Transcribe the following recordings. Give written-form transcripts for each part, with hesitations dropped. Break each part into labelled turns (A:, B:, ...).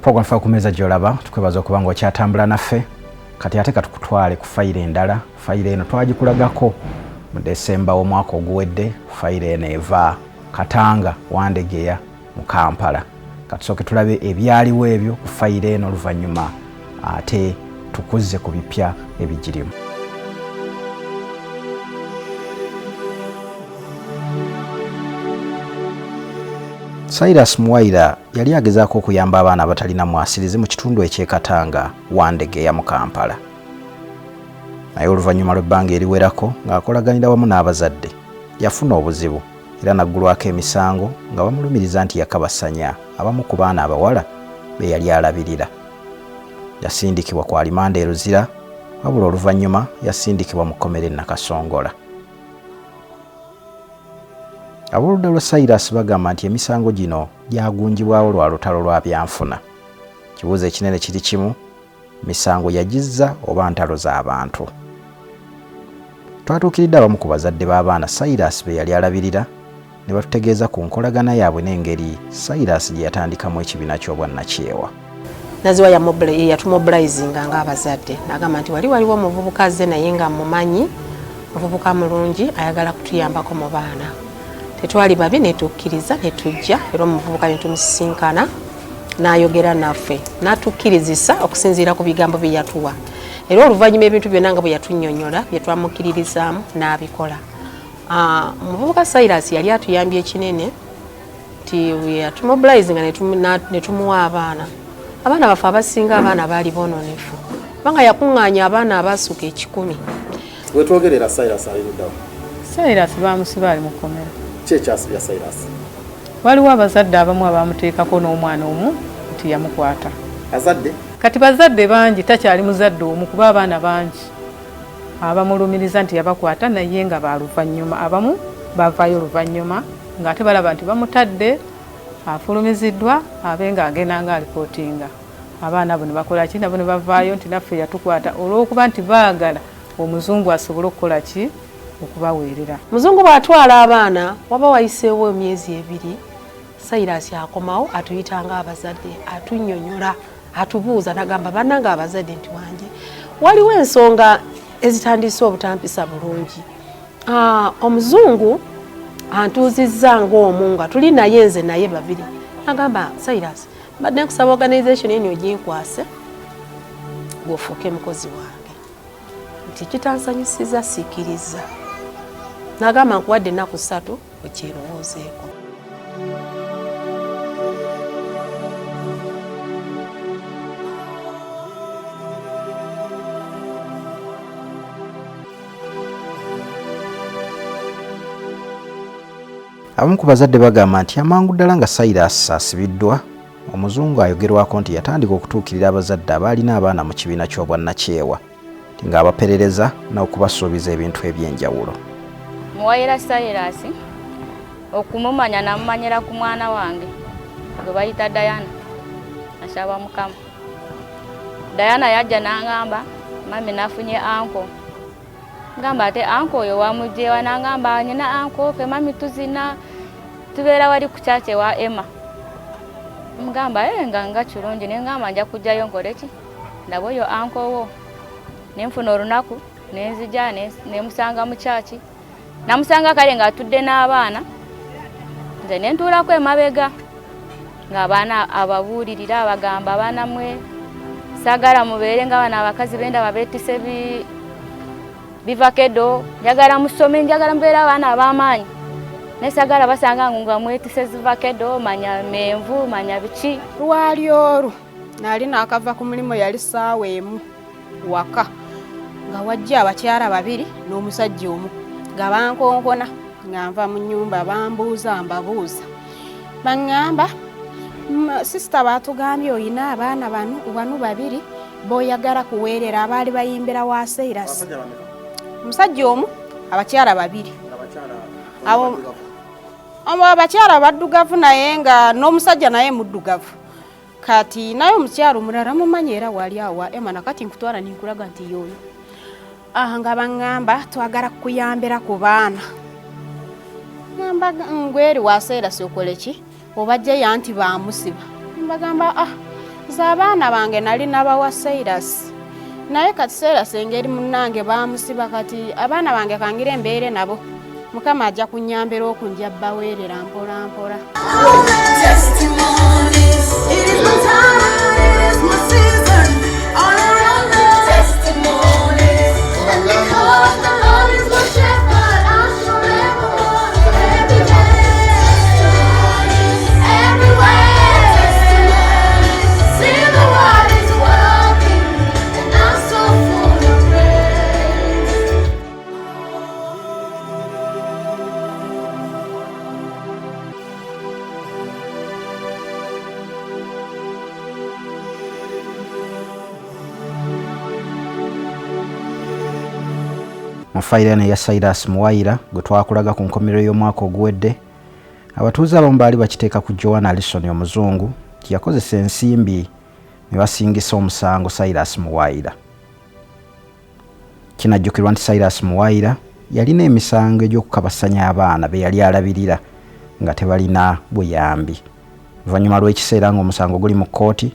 A: Program FAYIRO ku meeza gy'olaba tukwebaza okuba ng'okyatambula naffe kati ate katukutwale ku fayiro endala. Fayiro eno twagikulagako mu Desemba w'omwaka oguwedde. Fayiro eno eva Katanga Wandegeya mu Kampala. Katusooke tulabe ebyaliwo ebyo ku fayiro eno oluvannyuma ate tukuzze ku bipya ebigirimu. Cyrus Muwayira yali agezaako okuyamba abaana abatalina mwasirizi mu kitundu eky'e Katanga Wandegeya mu Kampala. Naye oluvannyuma lw'ebbanga eriwerako ng'akolaganira wamu n'abazadde yafuna obuzibu era naggulwako emisango nga bamulumiriza nti yakabasanya abamu ku baana abawala be yali alabirira. Yasindikibwa ku alimanda e Luzira wabula oluvannyuma yasindikibwa mu kkomera e Nakasongola. Ab'oludda lwa Cyrus bagamba nti emisango gino gyagunjibwawo lwa lutalo lwa byanfuna. Kibuuzo ekinene kiri kimu, misango yagizza oba ntalo z'abantu? Twatuukiridde abamu ku bazadde b'abaana Cyrus be yali alabirira ne batutegeeza ku nkolagana yaabwe n'engeri Cyrus gye yatandikamu ekibiina ky'obwannakyewa.
B: Naziwa yatumobilizinga ng'abazadde n'agamba nti waliwo omuvubuka azze naye nga mumanyi, muvubuka mulungi ayagala kutuyambako mu baana. Tetwali babi ne tukkiriza ne tujja era omuvubuka ne tumusisinkana n'ayogera naffe n'atukkirizisa okusinziira ku bigambo bye yatuwa. Era oluvannyuma ebintu byonna nga bwe yatunnyonnyola bye twamukkiririzaamu n'abikola. Omuvubuka Cyrus yali atuyambye ekinene nti yatumobilizinga ne tumuwa abaana. Abaana baffe abasinga abaana baali boononefu kubanga yakuŋŋaanya abaana abasukka 10.
C: Wetwogerera Cyrus aliddawo.
D: Cyrus bamusiba ali mu kkomera.
C: Kyekyasobya Cyrus?
D: Waliwo abazadde abamu abamuteekako n'omwana omu nti yamukwata.
C: Azadde?
D: Kati bazadde bangi takyali muzadde omu kuba abaana bangi abamulumiriza nti yabakwata naye nga baluvannyuma abamu bavaayo oluvannyuma ng'ate balaba nti bamutadde afulumiziddwa abe ng'agenda nga alipootinga. Abaana abo ne bakola ki? Nabo ne bavaayo nti naffe yatukwata olw'okuba nti baagala omuzungu asobole okukola ki? Okubaweerera.
B: Muzungu bw'atwala abaana waba wayiseewo emyezi 2 Cyrus akomawo atuyitanga abazadde atunnyonnyola atubuuza nagamba bannanga abazadde nti wange waliwo ensonga ezitandise obutampisa bulungi. Omuzungu antuuzizza ng'omu nga tuli naye nze naye babiri. Nagamba Cyrus badde nkusaba organization eno oginkwase gwofuuke mukozi wange nti kitansanyusiza siikiriza. Nagamba nkuwadde ennaku 3 okirowoozeeko.
A: Abamu ku bazadde bagamba nti amangu ddala nga Cyrus asibiddwa, omuzungu ayogerwako nti yatandika okutuukirira abazadde abaalina abaana mu kibiina ky'obwannakyewa ng'abaperereza n'okubasuubiza ebintu eby'enjawulo.
E: Muwayira Cyrus okumumanya namumanyira ku mwana wange gwe bayita Joanna asaba Mukama. Joanna yajja n'angamba mami nafunye anko. Ngamba ate anko oyo wamugyewa? N'angamba nyina anko ffe mami tuzina tubeera wali ku kyakye wa Emma. Mugamba nga kirungi naye ngamba nja kujjayo nkole ki ndaba oyo anko wo. Nenfuna olunaku nenzija nemusanga mu kyaki. Namusanga kale ng'atudde n'abaana. Nze ne ntuulako emabega ng'abaana ababuulirira abagamba abaana mmwe saagala mubeere ng'abaana abakazi benda babeetise bivakedo, njagala musome, njagala mubeere abaana ab'amaanyi. Ne saagala basanga nga mwetise zivakedo, manya menvu, manya biki.
F: Lwali olwo nali naakava ku mulimu yali ssaawa 1 waka nga wajja abakyala 2 n'omusajja omu nga bankonkona nga nva mu nnyumba bambuuza mbabuuza. Baŋŋamba sisita baatugambye oyina abaana bano 2 b'oyagala kuweerera abaali bayimbira wa Cyrus. Omusajja omu abakyala 2. Abakyala baddugavu naye nga n'omusajja naye muddugavu. Kati naye omukyala omulala mumanyi era wali awa Emma nakati nkutwala ninkulaga nti yoyo. Nga baŋŋamba twagala kuyambira ku baana. Ngamba ngweri wa Cyrus okole ki? Obajja yanti bamusiba. Mbagamba z'abaana bange nali nabawa Cyrus naye kati Cyrus engeri munnange baamusiba kati abaana bange kangira embeere nabo Mukama ajja kunnyambira okunja baweerera mpola mpola.
A: Mufayirane ya Cyrus Muwayira gwe twakulaga ku nkomerero y'omwaka oguwedde abatuuze abamu baali bakiteeka ku Joanna omuzungu yakozesa ensimbi ne basingisa omusango Cyrus Muwayira. Kinajjukirwa nti Cyrus Muwayira yalina emisango egy'okukabasanya abaana be yali alabirira nga tebalina buyambi. Oluvannyuma lw'ekiseera ng'omusango guli mu kkooti,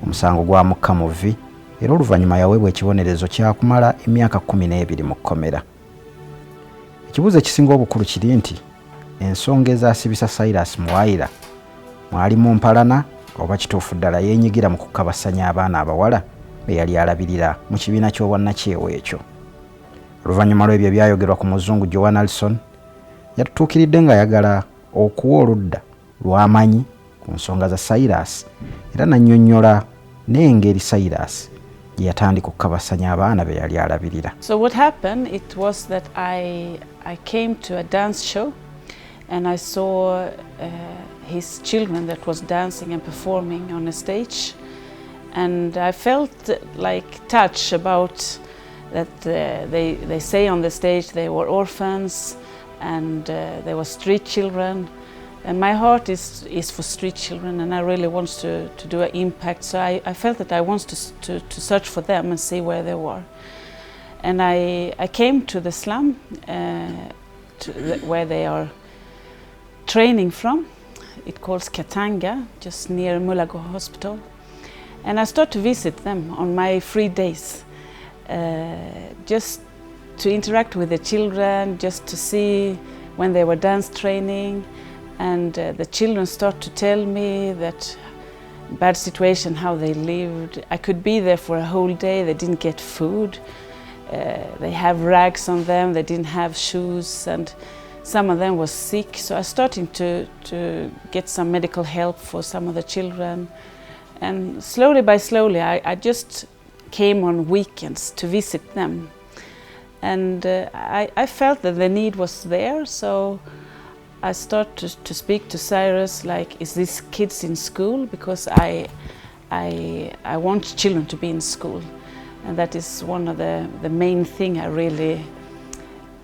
A: omusango gwamukka mu vvi era oluvannyuma yaweebwa ekibonerezo kyakumala emyaka 12 mu kkomera. Ekibuuzo ekisinga obukulu kiri nti ensonga ezaasibisa Cyrus Muwayira mwalimu mpalana oba kituufu ddala yeenyigira mu kukabasanya abaana abawala be yali alabirira mu kibiina ky'obwannakyewa ekyo. Oluvannyuma lw'ebyo byayogerwa ku muzungu Joanna yatutuukiridde ng'ayagala okuwa oludda lw'amanyi ku nsonga za Cyrus era n'annyonnyola n'engeri Cyrus gye yatandika okukabasanya abaana be yali alabirira.
G: So what happened, it was that I came to a dance show and I saw his children that was dancing and performing on a stage, and I felt like touch about that they say on the stage they were orphans and they were street children, and my heart is for street children and I really want to do an impact, so I felt that I want to search for them and see where they were. And I came to the slum where they are training from. It calls Katanga, just near Mulago Hospital, and I start to visit them on my free days, just to interact with the children, just to see when they were dance training, and the children start to tell me that bad situation, how they lived. I could be there for a whole day. They didn't get food, they have rags on them, they didn't have shoes, and some of them were sick, so I started to get some medical help for some of the children. And slowly by slowly, I just came on weekends to visit them. And I felt that the need was there, so I started to speak to Cyrus, like, is these kids in school? Because I want children to be in school. And that is one of the main thing I really,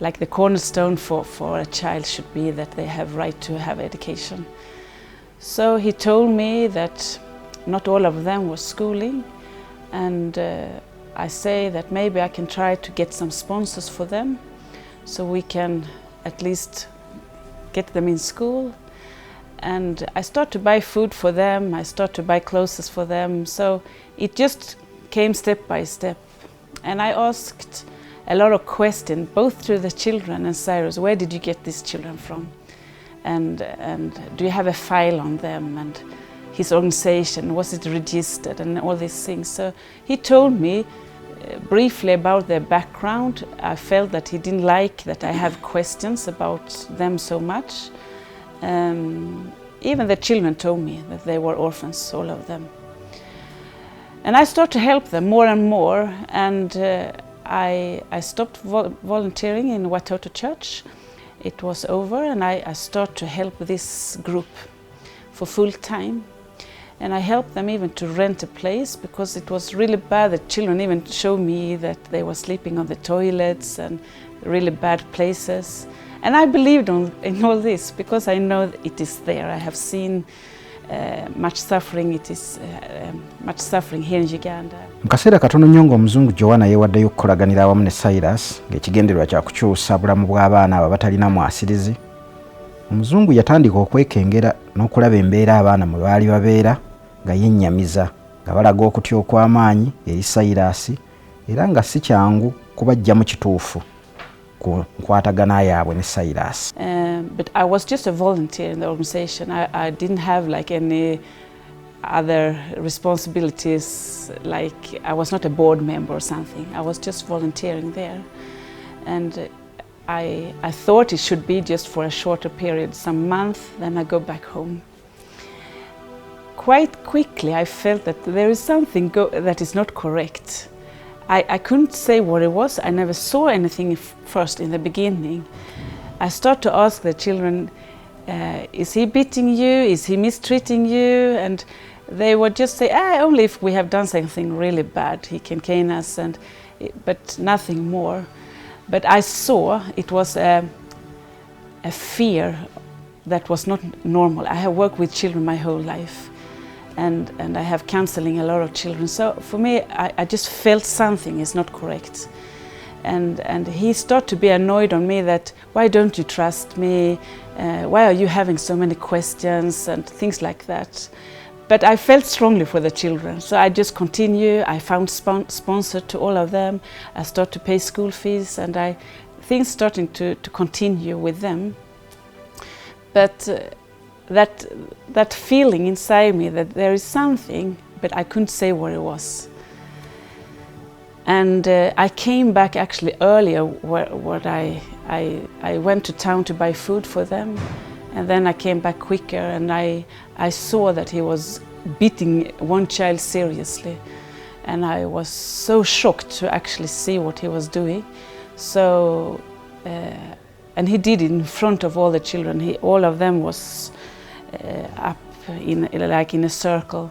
G: like the cornerstone for a child should be that they have right to have education. So he told me that not all of them were schooling, and I say that maybe I can try to get some sponsors for them so we can at least get them in school. And I start to buy food for them, I start to buy clothes for them, so it just came step by step. And I asked a lot of questions, both to the children and Cyrus. Where did you get these children from? And do you have a file on them? And his organization, was it registered? And all these things. So he told me briefly about their background. I felt that he didn't like that I have questions about them so much. Even the children told me that they were orphans, all of them. And I started to help them more and more, and I stopped volunteering in Watoto Church. It was over, and I started to help this group for full time. And I helped them even to rent a place, because it was really bad. The children even showed me that they were sleeping on the toilets and really bad places. And I believed in all this because I know it is there. I have seen much suffering. It is much suffering here in Uganda.
A: Mkaseera katono nnyo ng'omuzungu Joanna yeewaddeyo okukolaganira awamu ne Cyrus ng'ekigendererwa kya kukyusa bulamu bw'abaana abo batalina mwasirizi. Omuzungu yatandika okwekengera n'okulaba embeera abaana mwe baali babeera nga yennyamiza nga balaga okutya okw'amaanyi eri Cyrus era nga si kyangu kubajja mu kituufu ku nkwatagana yaabwe ne Cyrus.
G: But I was just a volunteer in the organization. I didn't have like any other responsibilities, like I was not a board member or something. I was just volunteering there. And I thought it should be just for a shorter period, some month, then I go back home. Quite quickly I felt that there is something that is not correct. I couldn't say what it was. I never saw anything first in the beginning. I started to ask the children, is he beating you? Is he mistreating you? And they would just say, only if we have done something really bad, he can cane us, but nothing more. But I saw it was a fear that was not normal. I have worked with children my whole life, and I have counseling a lot of children. So for me, I just felt something is not correct. And he started to be annoyed on me that, why don't you trust me? Why are you having so many questions and things like that? But I felt strongly for the children, so I just continue. I found sponsor to all of them. I started to pay school fees, and things starting to continue with them. But that feeling inside me that there is something, but I couldn't say what it was. And I came back actually earlier. What I went to town to buy food for them. And then I came back quicker, and I saw that he was beating one child seriously. And I was so shocked to actually see what he was doing. So, and he did it in front of all the children. All of them was up like in a circle.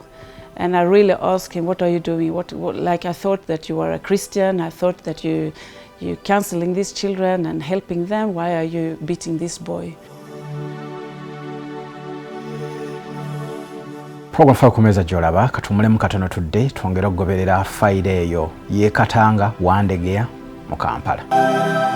G: And I really asked him, what are you doing? Like I thought that you were a Christian. I thought that you're counseling these children and helping them. Why are you beating this boy?
A: Program FAYIRO ku meeza gy'olaba katumulemu katono tudde twongera okugoberera fayiro eyo y'e Katanga Wandegeya mu Kampala.